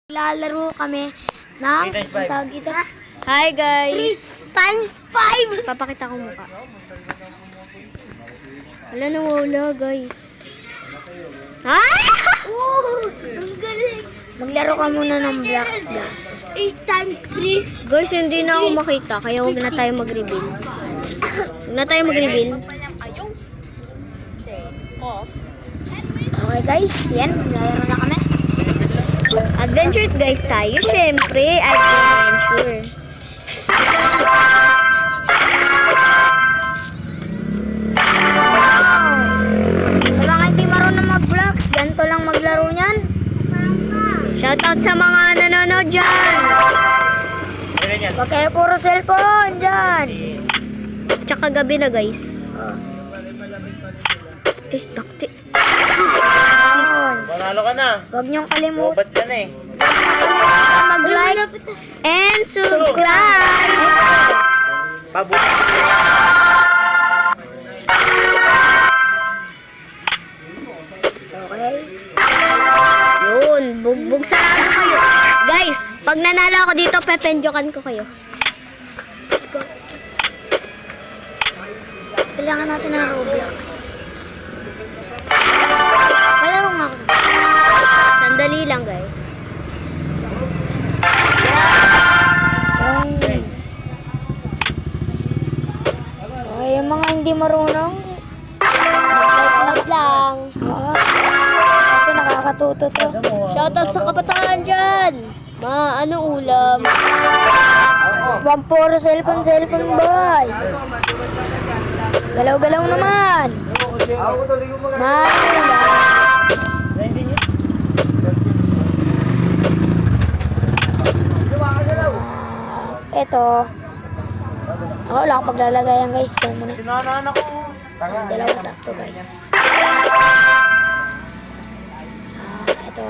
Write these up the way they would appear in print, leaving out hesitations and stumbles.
Lalaro kami ng tawag dito. Hi guys. 3 times 5. Papakita ko mukha. Wala na wala guys. Ha? Maglaro ka muna ng blocks. 8 times 3. Guys, hindi na ako makita kaya huwag na tayo mag-reveal. Huwag na tayo mag-reveal. Okay guys, yan. Maglaro na kami. Adventure guys tayo, syempre, adventure. Sa mga hindi marunong mag-vlogs, ganito lang maglaro niyan. Shoutout sa mga nanonood dyan. Huwag kayo puro cellphone dyan. Tsaka gabi na guys. Takti. Panalo ka na. Huwag niyong kalimutan. Lobat ka na eh. Mag-like and subscribe. Pabot. Okay. Yun, bugbog sarado kayo. Guys, pag nanalo ako dito, pependyokan ko kayo. Go. Kailangan natin ng Roblox. Malaro nga ako. Sandali lang, guys. Okay, yung mga hindi marunong, mag-like lang. Ito, nakakatuto to. Shoutout sa kabataan dyan. Anong ulam? Puro cellphone boy. Galaw-galaw naman. Ito. Ako wala akong paglalagayan guys. Kaya muna. Sinanaan ako. Dalawa sakto guys. Ito.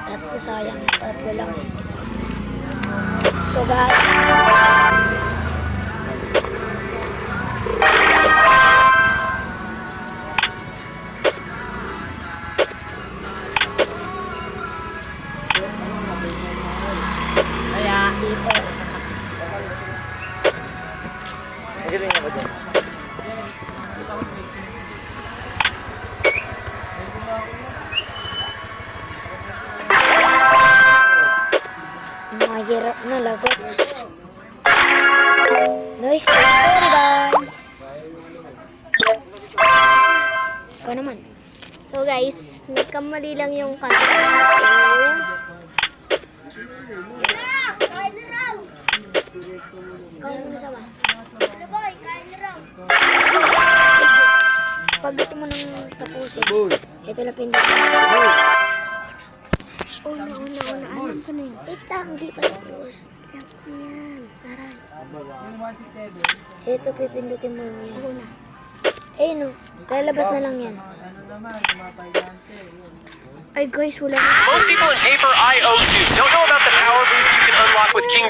Tatlo sayang. Tatlo lang. Ito guys. Kaya. Dito. Magaling na ba dyan? Mahirap na lagot. Nice question guys. Ikaw naman. So guys, nagkamali lang yung kanta. Ikaw muna sa ba? Pag gusto mo nang tapusin, ito na pindutin. Una. Alam ko na yun. Wait lang, hindi pa tapos. Yan. Aray. Ito, pipindutin mo yan. Una. Eh, no. Lalabas na lang yan. Ay, guys, wala na. Most people in Paper IO2 don't know about the power boost you can unlock with King